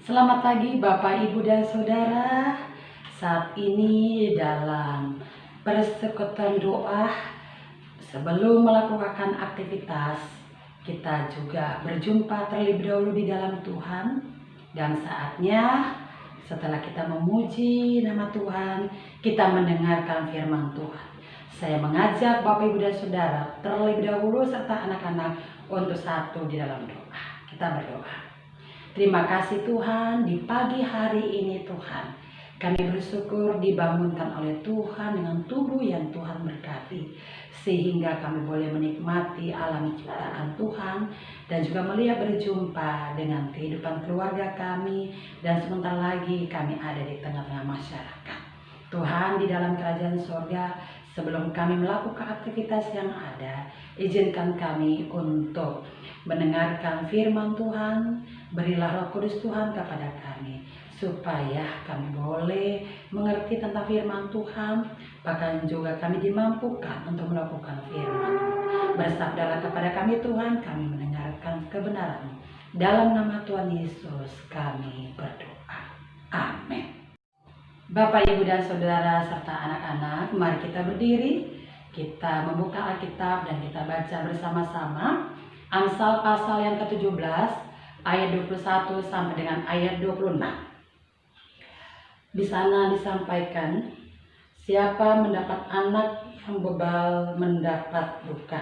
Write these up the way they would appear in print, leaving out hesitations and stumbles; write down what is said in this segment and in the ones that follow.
Selamat pagi Bapak, Ibu, dan Saudara. Saat ini dalam persekutuan doa, sebelum melakukan aktivitas, kita juga berjumpa terlebih dahulu di dalam Tuhan. Dan saatnya setelah kita memuji nama Tuhan, kita mendengarkan firman Tuhan. Saya mengajak Bapak, Ibu, dan Saudara terlebih dahulu serta anak-anak untuk satu di dalam doa. Kita berdoa. Terima kasih Tuhan, di pagi hari ini Tuhan, kami bersyukur dibangunkan oleh Tuhan dengan tubuh yang Tuhan berkati, sehingga kami boleh menikmati alam ciptaan Tuhan dan juga melihat berjumpa dengan kehidupan keluarga kami, dan sebentar lagi kami ada di tengah-tengah masyarakat. Tuhan, di dalam kerajaan sorga, sebelum kami melakukan aktivitas yang ada, izinkan kami untuk mendengarkan firman Tuhan. Berilah Roh Kudus Tuhan kepada kami, supaya kami boleh mengerti tentang firman Tuhan, bahkan juga kami dimampukan untuk melakukan firman. Bersabdalah kepada kami Tuhan, kami mendengarkan kebenaran. Dalam nama Tuhan Yesus kami berdoa. Amin. Bapak, Ibu, dan Saudara, serta anak-anak, mari kita berdiri. Kita membuka Alkitab dan kita baca bersama-sama Amsal pasal yang ke-17 ayat 21 sampai dengan ayat 26. Di sana disampaikan, siapa mendapat anak yang bebal mendapat duka,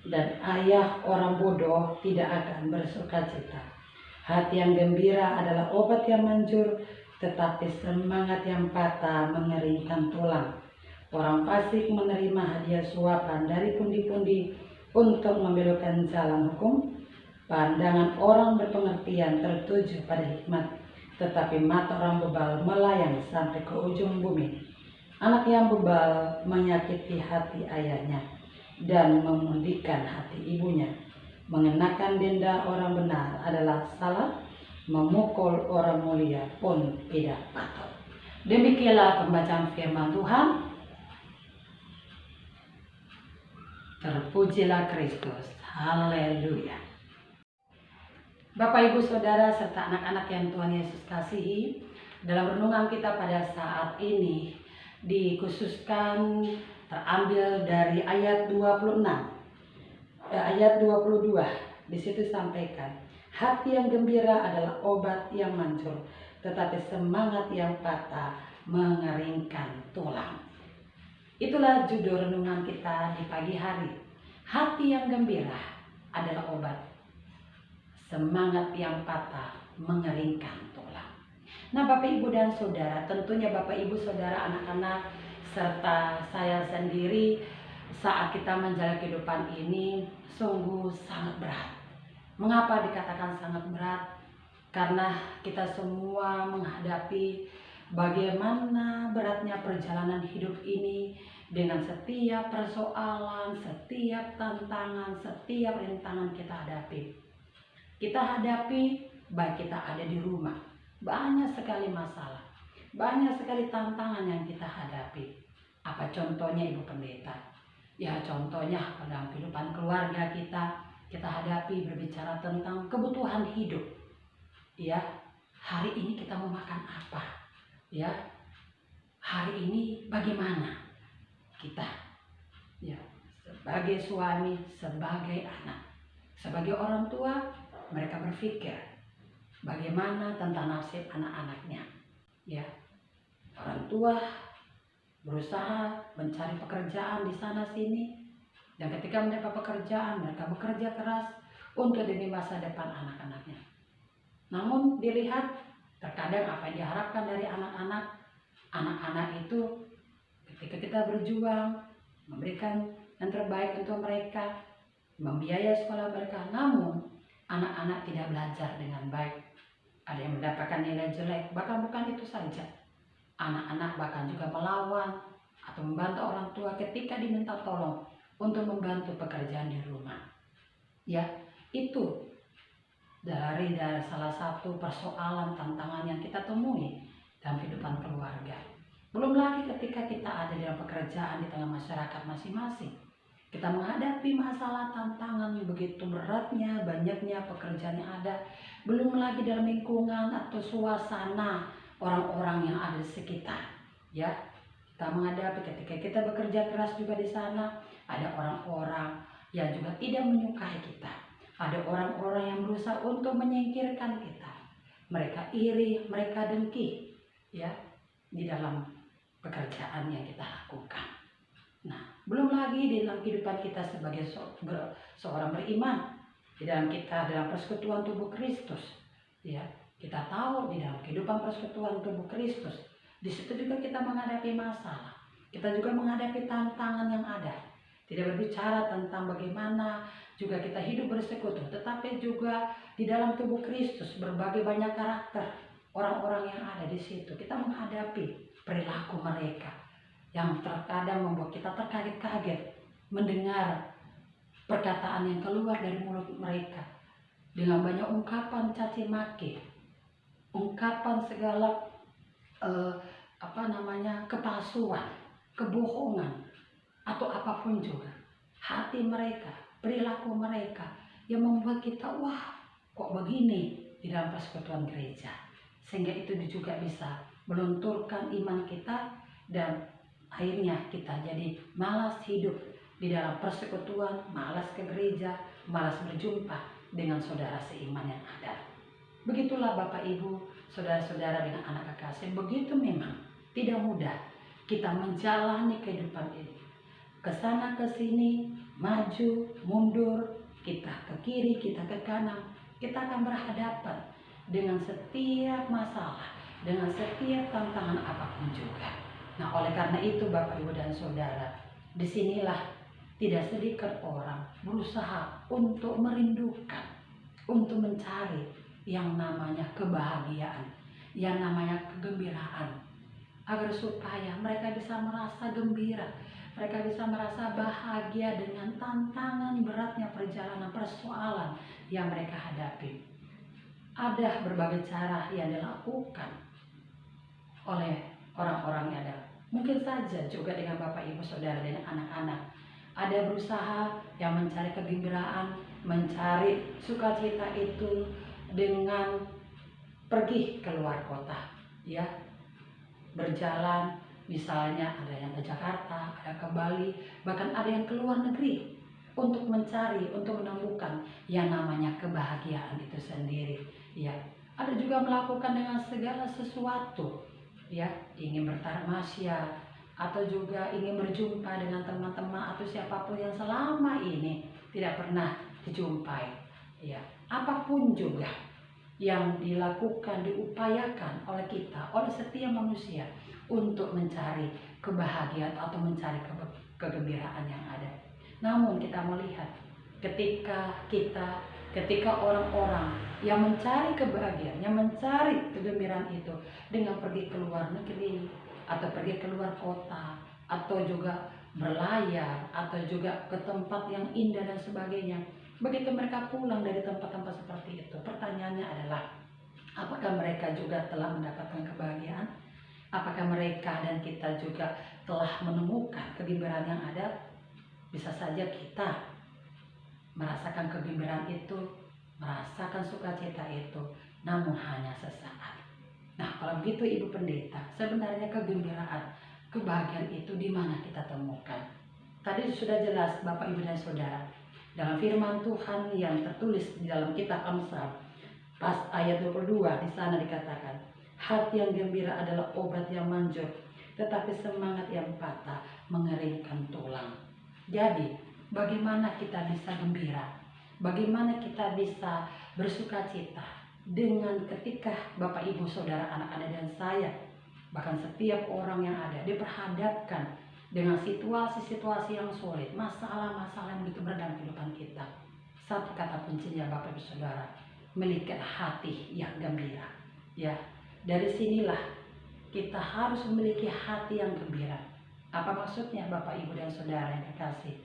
dan ayah orang bodoh tidak akan bersukacita. Hati yang gembira adalah obat yang manjur, tetapi semangat yang patah mengeringkan tulang. Orang fasik menerima hadiah suapan dari pundi-pundi untuk membelokkan jalan hukum. Pandangan orang berpengertian tertuju pada hikmat, tetapi mata orang bebal melayang sampai ke ujung bumi. Anak yang bebal menyakiti hati ayahnya dan memundikan hati ibunya. Mengenakan denda orang benar adalah salah, memukul orang mulia pun tidak patut. Demikianlah pembacaan firman Tuhan. Terpujilah Kristus. Haleluya. Bapak, Ibu, Saudara, serta anak-anak yang Tuhan Yesus kasihi, dalam renungan kita pada saat ini dikhususkan terambil dari ayat 26, ayat 22. Di situ sampaikan, hati yang gembira adalah obat yang manjur, tetapi semangat yang patah mengeringkan tulang. Itulah judul renungan kita di pagi hari. Hati yang gembira adalah obat, semangat yang patah mengeringkan tulang. Nah, Bapak, Ibu, dan Saudara, tentunya Bapak, Ibu, Saudara, anak-anak, serta saya sendiri, saat kita menjalani kehidupan ini sungguh sangat berat. Mengapa dikatakan sangat berat? Karena kita semua menghadapi bagaimana beratnya perjalanan hidup ini, dengan setiap persoalan, setiap tantangan, setiap rintangan kita hadapi. Kita hadapi, baik kita ada di rumah, banyak sekali masalah, banyak sekali tantangan yang kita hadapi. Apa contohnya, Ibu Pendeta? Ya, contohnya dalam kehidupan keluarga kita hadapi berbicara tentang kebutuhan hidup. Ya, hari ini kita mau makan apa? Ya, hari ini bagaimana kita? Ya, sebagai suami, sebagai anak, sebagai orang tua, mereka berpikir bagaimana tentang nasib anak-anaknya. Ya, orang tua berusaha mencari pekerjaan di sana sini, dan ketika mendapat pekerjaan, mereka bekerja keras untuk demi masa depan anak-anaknya. Namun dilihat terkadang apa yang diharapkan dari anak-anak itu, ketika kita berjuang memberikan yang terbaik untuk mereka, membiayai sekolah mereka, namun anak-anak tidak belajar dengan baik. Ada yang mendapatkan nilai jelek. Bahkan bukan itu saja, anak-anak bahkan juga melawan atau membantu orang tua ketika diminta tolong untuk membantu pekerjaan di rumah. Ya, itu dari salah satu persoalan tantangan yang kita temui dalam kehidupan keluarga. Belum lagi ketika kita ada dalam pekerjaan di tengah masyarakat masing-masing. Kita menghadapi masalah tantangan begitu beratnya, banyaknya pekerjaan yang ada, belum lagi dalam lingkungan atau suasana orang-orang yang ada di sekitar. Ya, kita menghadapi ketika kita bekerja keras juga di sana, ada orang-orang yang juga tidak menyukai kita. Ada orang-orang yang berusaha untuk menyingkirkan kita. Mereka iri, mereka dengki, ya, di dalam pekerjaan yang kita lakukan. Nah, belum lagi di dalam kehidupan kita sebagai seorang beriman, di dalam persekutuan tubuh Kristus, ya, kita tahu di dalam kehidupan persekutuan tubuh Kristus, di situ juga kita menghadapi masalah, kita juga menghadapi tantangan yang ada. Tidak berbicara tentang bagaimana juga kita hidup bersekutu, tetapi juga di dalam tubuh Kristus berbagai banyak karakter orang-orang yang ada di situ. Kita menghadapi perilaku mereka yang terkadang membuat kita terkaget-kaget mendengar perkataan yang keluar dari mulut mereka dengan banyak ungkapan caci maki, ungkapan segala kepalsuan, kebohongan, atau apapun juga. Hati mereka, perilaku mereka yang membuat kita, wah, kok begini di dalam persekutuan gereja. Sehingga itu juga bisa melunturkan iman kita dan akhirnya kita jadi malas hidup di dalam persekutuan, malas ke gereja, malas berjumpa dengan saudara seiman yang ada. Begitulah Bapak Ibu, saudara-saudara dengan anak kekasih, begitu memang tidak mudah kita menjalani kehidupan ini. Kesana ke sini, maju, mundur, kita ke kiri, kita ke kanan, kita akan berhadapan dengan setiap masalah, dengan setiap tantangan apapun juga. Nah, oleh karena itu Bapak Ibu dan Saudara, disinilah tidak sedikit orang berusaha untuk merindukan, untuk mencari yang namanya kebahagiaan, yang namanya kegembiraan, agar supaya mereka bisa merasa gembira, mereka bisa merasa bahagia dengan tantangan beratnya perjalanan persoalan yang mereka hadapi. Ada berbagai cara yang dilakukan oleh orang-orang yang ada. Mungkin saja juga dengan Bapak Ibu Saudara dan anak-anak. Ada berusaha yang mencari kegembiraan, mencari sukacita itu dengan pergi keluar kota, ya, berjalan. Misalnya ada yang ke Jakarta, ada ke Bali, bahkan ada yang ke luar negeri untuk mencari, untuk menemukan yang namanya kebahagiaan itu sendiri. Ya, ada juga melakukan dengan segala sesuatu, ya, ingin bertamasya atau juga ingin berjumpa dengan teman-teman atau siapapun yang selama ini tidak pernah dijumpai. Ya, apapun juga yang dilakukan, diupayakan oleh kita, oleh setiap manusia untuk mencari kebahagiaan atau mencari kegembiraan yang ada. Namun kita melihat ketika orang-orang yang mencari kebahagiaan, yang mencari kegembiraan itu dengan pergi ke luar negeri atau pergi ke luar kota atau juga berlayar atau juga ke tempat yang indah dan sebagainya. Begitu mereka pulang dari tempat-tempat seperti itu, pertanyaannya adalah, apakah mereka juga telah mendapatkan kebahagiaan? Apakah mereka dan kita juga telah menemukan kegembiraan yang ada? Bisa saja kita merasakan kegembiraan itu, merasakan sukacita itu, namun hanya sesaat. Nah, kalau begitu Ibu Pendeta, sebenarnya kegembiraan, kebahagiaan itu di mana kita temukan? Tadi sudah jelas Bapak Ibu dan Saudara, dalam firman Tuhan yang tertulis di dalam kitab Amsal, pas ayat 22 di sana dikatakan, hati yang gembira adalah obat yang manjur, tetapi semangat yang patah mengeringkan tulang. Jadi, bagaimana kita bisa gembira? Bagaimana kita bisa bersukacita dengan ketika Bapak Ibu Saudara, anak-anak dan saya, bahkan setiap orang yang ada diperhadapkan dengan situasi-situasi yang sulit, masalah-masalah yang begitu berat dalam kehidupan kita. Satu kata kuncinya Bapak Ibu Saudara, memiliki hati yang gembira. Ya, dari sinilah kita harus memiliki hati yang gembira. Apa maksudnya Bapak Ibu dan Saudara yang kekasih?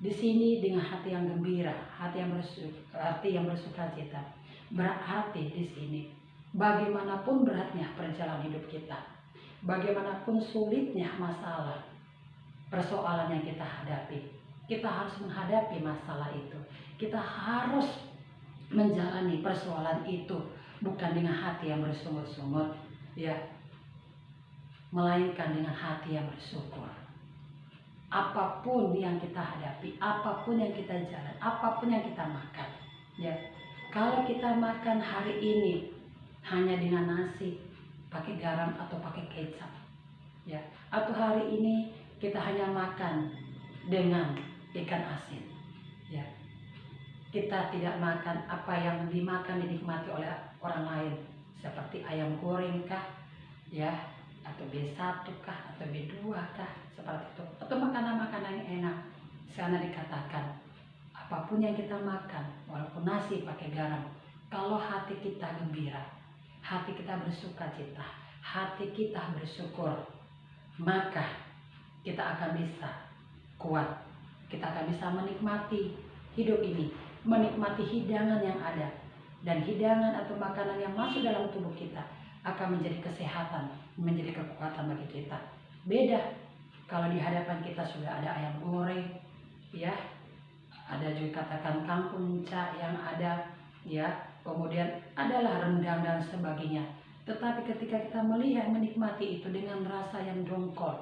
Di sini dengan hati yang gembira, hati yang bersukacita, berarti di sini bagaimanapun beratnya perjalanan hidup kita, bagaimanapun sulitnya masalah, persoalan yang kita hadapi, Kita harus menghadapi masalah itu. Kita harus menjalani persoalan itu bukan dengan hati yang bersungut-sungut, ya, melainkan dengan hati yang bersyukur. Apapun yang kita hadapi, apapun yang kita jalan, apapun yang kita makan, ya. Kalau kita makan hari ini hanya dengan nasi, pakai garam atau pakai kecap, ya, atau hari ini kita hanya makan dengan ikan asin, ya, kita tidak makan apa yang dimakan dinikmati oleh orang lain seperti ayam goreng kah, ya, atau B1 kah, atau B2 kah, seperti itu, atau makanan-makanan yang enak. Sana dikatakan apapun yang kita makan, walaupun nasi pakai garam, kalau hati kita gembira, hati kita bersuka cita, hati kita bersyukur, maka kita akan bisa kuat, kita akan bisa menikmati hidup ini, menikmati hidangan yang ada, dan hidangan atau makanan yang masuk dalam tubuh kita akan menjadi kesehatan, menjadi kekuatan bagi kita. Beda kalau di hadapan kita sudah ada ayam goreng, ya, ada juga katakan kangkung cak yang ada, ya, kemudian adalah rendang dan sebagainya. Tetapi ketika kita melihat, menikmati itu dengan rasa yang dongkol,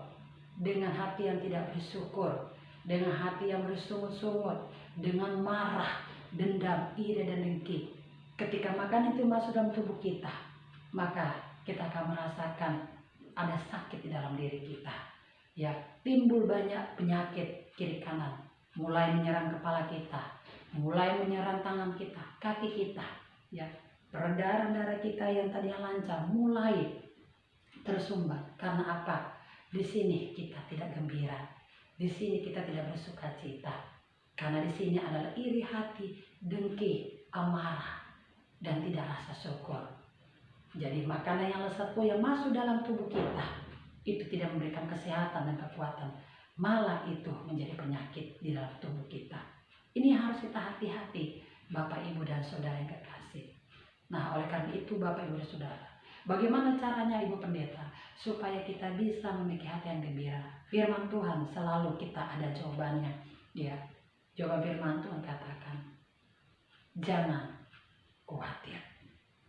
dengan hati yang tidak bersyukur, dengan hati yang bersungut-sungut, dengan marah, dendam, iri dan dengki, ketika makan itu masuk dalam tubuh kita, maka kita akan merasakan ada sakit di dalam diri kita, ya, timbul banyak penyakit kiri kanan, mulai menyerang kepala kita, mulai menyerang tangan kita, kaki kita, ya, peredaran darah kita yang tadinya lancar mulai tersumbat. Karena apa? Di sini kita tidak gembira, di sini kita tidak bersuka cita, karena di sini adalah iri hati, dengki, amarah, dan tidak rasa syukur. Jadi makanan yang lezat yang masuk dalam tubuh kita itu tidak memberikan kesehatan dan kekuatan, malah itu menjadi penyakit di dalam tubuh kita. Ini harus kita hati-hati, Bapak, Ibu, dan Saudara yang kekasih. Nah, oleh karena itu Bapak, Ibu, dan Saudara, bagaimana caranya Ibu Pendeta supaya kita bisa memiliki hati yang gembira? Firman Tuhan selalu kita ada jawabannya, ya. Jawaban firman Tuhan katakan, jangan khawatir,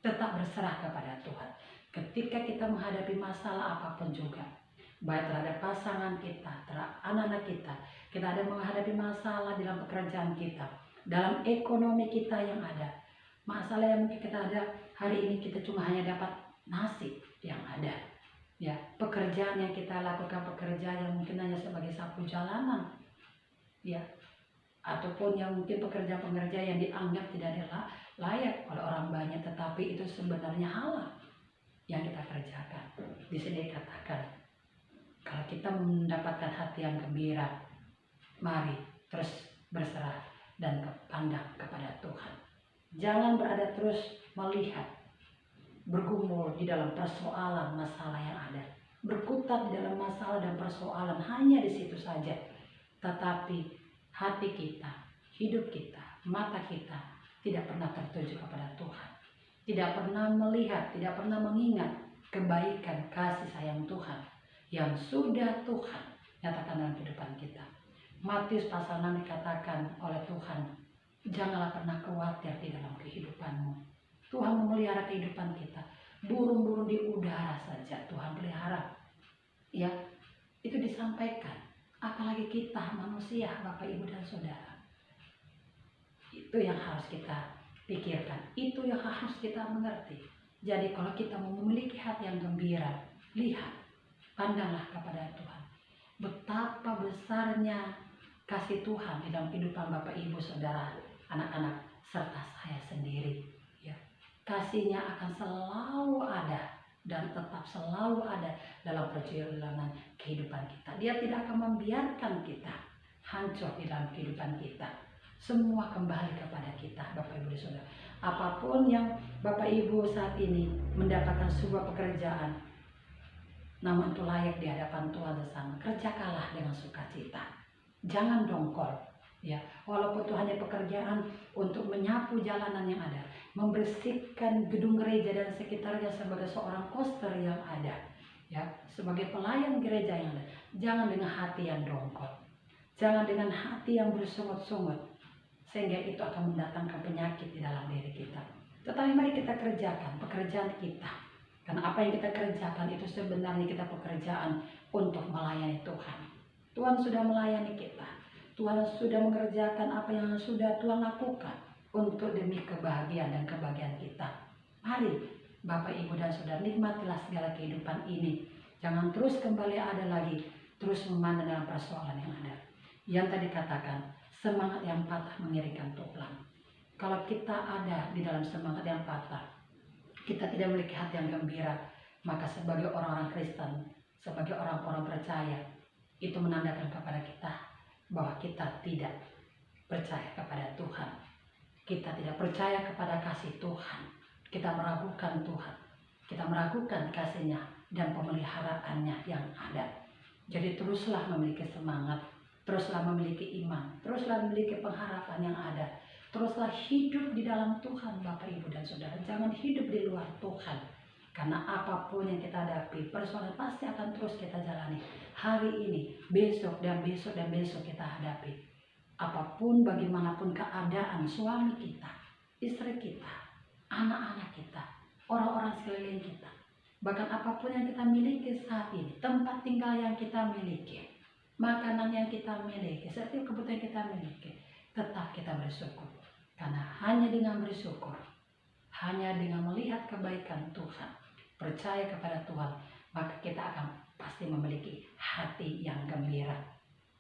tetap berserah kepada Tuhan. Ketika kita menghadapi masalah apapun juga, baik terhadap pasangan kita, terhadap anak-anak kita ada menghadapi masalah dalam pekerjaan kita, dalam ekonomi kita yang ada, masalah yang mungkin kita ada hari ini, kita cuma hanya dapat nasi yang ada, ya, pekerjaan yang kita lakukan, pekerjaan yang mungkin hanya sebagai sapu jalanan, ya, ataupun yang mungkin pekerjaan-pekerjaan yang dianggap tidak layak oleh orang banyak, tetapi itu sebenarnya halal yang kita kerjakan. Di sini dikatakan, kalau kita mendapatkan hati yang gembira, mari terus berserah dan pandang kepada Tuhan. Jangan berada terus melihat, bergumul di dalam persoalan masalah yang ada, berkutat di dalam masalah dan persoalan hanya di situ saja, tetapi hati kita, hidup kita, mata kita tidak pernah tertuju kepada Tuhan, tidak pernah melihat, tidak pernah mengingat kebaikan kasih sayang Tuhan yang sudah Tuhan nyatakan dalam kehidupan kita. Matius pasal 6 dikatakan oleh Tuhan, janganlah pernah khawatir di dalam kehidupanmu. Tuhan memelihara kehidupan kita. Burung-burung di udara saja Tuhan pelihara, ya, itu disampaikan. Apalagi kita manusia, Bapak, Ibu, dan Saudara. Itu yang harus kita pikirkan, itu yang harus kita mengerti. Jadi kalau kita mau memiliki hati yang gembira, lihat, pandanglah kepada Tuhan. Betapa besarnya kasih Tuhan di dalam kehidupan Bapak, Ibu, Saudara, anak-anak, serta saya sendiri, ya. Kasihnya akan selalu ada dan tetap selalu ada dalam perjalanan kehidupan kita. Dia tidak akan membiarkan kita hancur di dalam kehidupan kita. Semua kembali kepada kita, Bapak, Ibu, dan Saudara. Apapun yang Bapak, Ibu saat ini mendapatkan sebuah pekerjaan, namun itu layak di hadapan Tuhan bersama, kerjakanlah dengan sukacita. Jangan dongkol, ya. Walaupun itu hanya pekerjaan untuk menyapu jalanan yang ada, membersihkan gedung gereja dan sekitarnya sebagai seorang koster yang ada, ya, sebagai pelayan gereja yang ada, jangan dengan hati yang dongkol, Jangan dengan hati yang bersungut-sungut, sehingga itu akan mendatangkan penyakit di dalam diri kita. Tetapi mari kita kerjakan pekerjaan kita. Karena apa yang kita kerjakan itu sebenarnya kita pekerjaan untuk melayani Tuhan. Tuhan sudah melayani kita. Tuhan sudah mengerjakan apa yang sudah Tuhan lakukan untuk demi kebahagiaan dan kebahagiaan kita. Mari Bapak, Ibu, dan Saudara, nikmatilah segala kehidupan ini. Jangan terus kembali ada lagi, terus memandang dalam persoalan yang ada. Yang tadi katakan, semangat yang patah mengiringkan tulang. Kalau kita ada di dalam semangat yang patah, kita tidak memiliki hati yang gembira, maka sebagai orang-orang Kristen, sebagai orang-orang percaya, itu menandakan kepada kita bahwa kita tidak percaya kepada Tuhan. Kita tidak percaya kepada kasih Tuhan. Kita meragukan Tuhan. Kita meragukan kasih-Nya dan pemeliharaannya yang ada. Jadi teruslah memiliki semangat, teruslah memiliki iman, teruslah memiliki pengharapan yang ada. Teruslah hidup di dalam Tuhan, Bapak, Ibu, dan Saudara. Jangan hidup di luar Tuhan. Karena apapun yang kita hadapi, persoalan pasti akan terus kita jalani. Hari ini, besok, dan besok, dan besok kita hadapi. Apapun, bagaimanapun keadaan suami kita, istri kita, anak-anak kita, orang-orang sekeliling kita. Bahkan apapun yang kita miliki saat ini, tempat tinggal yang kita miliki, makanan yang kita miliki, setiap kebutuhan kita miliki, tetap kita bersyukur. Karena hanya dengan bersyukur, hanya dengan melihat kebaikan Tuhan, percaya kepada Tuhan, maka kita akan pasti memiliki hati yang gembira.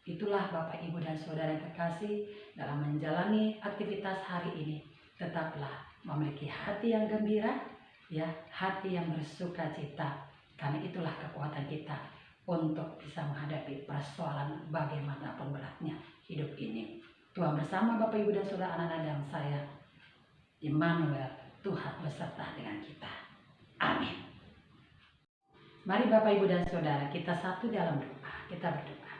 Itulah Bapak, Ibu, dan Saudara yang kekasih, dalam menjalani aktivitas hari ini, tetaplah memiliki hati yang gembira, ya, hati yang bersuka cita. Karena itulah kekuatan kita untuk bisa menghadapi persoalan bagaimanapun beratnya hidup ini. Tuhan bersama Bapak, Ibu, dan Saudara, anak-anak dan saya, Immanuel, Tuhan beserta dengan kita. Amin. Mari Bapak, Ibu, dan Saudara, kita satu dalam doa. Kita berdoa.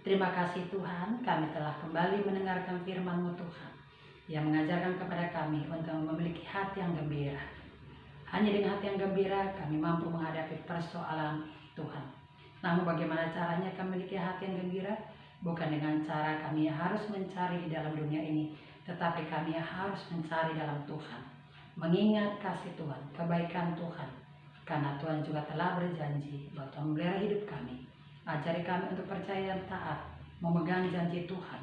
Terima kasih Tuhan, kami telah kembali mendengarkan firman-Mu Tuhan, yang mengajarkan kepada kami untuk memiliki hati yang gembira. Hanya dengan hati yang gembira kami mampu menghadapi persoalan Tuhan. Namun bagaimana caranya kami memiliki hati yang gembira? Bukan dengan cara kami harus mencari di dalam dunia ini, tetapi kami harus mencari dalam Tuhan. Mengingat kasih Tuhan, kebaikan Tuhan. Karena Tuhan juga telah berjanji bahwa Tuhan memelihara hidup kami. Ajari kami untuk percaya dan taat, memegang janji Tuhan.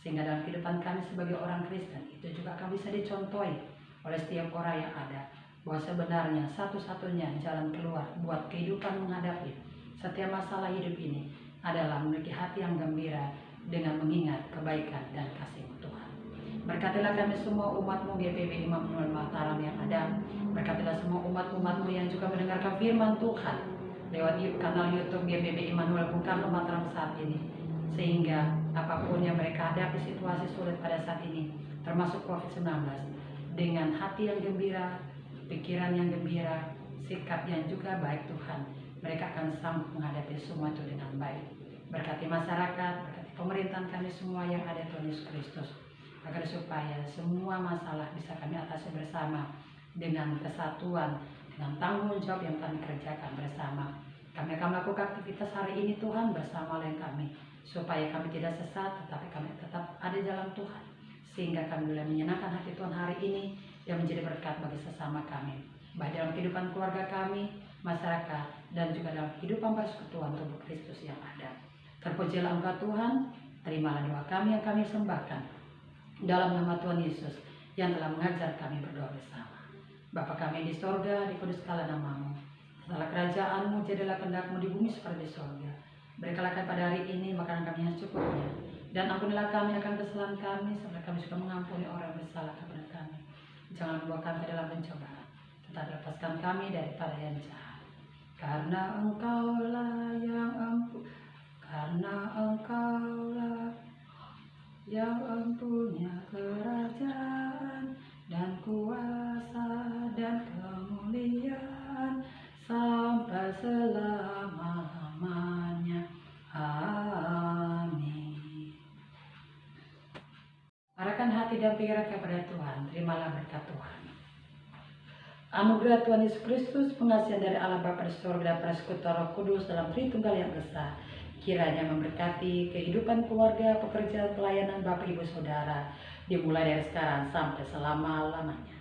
Sehingga dalam kehidupan kami sebagai orang Kristen, itu juga akan bisa dicontohi oleh setiap orang yang ada. Bahwa sebenarnya satu-satunya jalan keluar buat kehidupan menghadapi setiap masalah hidup ini adalah memiliki hati yang gembira dengan mengingat kebaikan dan kasih Tuhan. Berkatilah kami semua umat-Mu GPB Immanuel Mataram yang ada. Berkatilah semua umat-umat-Mu yang juga mendengarkan firman Tuhan lewat kanal YouTube GPB Immanuel Bung Karno Mataram saat ini. Sehingga apapun yang mereka hadapi situasi sulit pada saat ini, termasuk COVID-19, dengan hati yang gembira, pikiran yang gembira, sikap yang juga baik Tuhan, mereka akan sanggup menghadapi semua itu dengan baik. Berkati masyarakat, berkati pemerintahan kami semua yang ada Tuhan Yesus Kristus, agar supaya semua masalah bisa kami atasi bersama dengan kesatuan, dengan tanggung jawab yang kami kerjakan bersama. Kami akan melakukan aktivitas hari ini Tuhan bersama oleh kami, supaya kami tidak sesat, tetapi kami tetap ada dalam Tuhan, sehingga kami boleh menyenangkan hati Tuhan hari ini yang menjadi berkat bagi sesama kami, baik dalam kehidupan keluarga kami, masyarakat, dan juga dalam kehidupan persekutuan tubuh Kristus yang ada. Terpujilah Engkau Tuhan, terimalah doa kami yang kami sembahkan dalam nama Tuhan Yesus yang telah mengajar kami berdoa bersama. Bapa kami di sorga, dikuduskanlah nama-Mu, datanglah kerajaan-Mu, jadilah kehendak-Mu di bumi seperti di sorga. Berikanlah kami pada hari ini makanan kami yang secukupnya, dan ampunilah kami akan kesalahan kami, seperti kami suka mengampuni orang yang bersalah kepada kami. Jangan membawa kami ke dalam pencobaan, tetapi lepaskan kami daripada yang jahat. Karena Engkaulah yang empunya kerajaan dan kuasa dan kemuliaan sampai selama-lamanya. Amin. Arahkan hati dan pikiran kepada Tuhan, terimalah berkat Tuhan. Anugerah Tuhan Yesus Kristus, pengasihan dari Allah Bapa di surga dan persekutuan Roh Kudus dalam Tritunggal yang Esa, Kiranya memberkati kehidupan keluarga, pekerjaan, pelayanan Bapak Ibu Saudara, dimulai dari sekarang sampai selama-lamanya.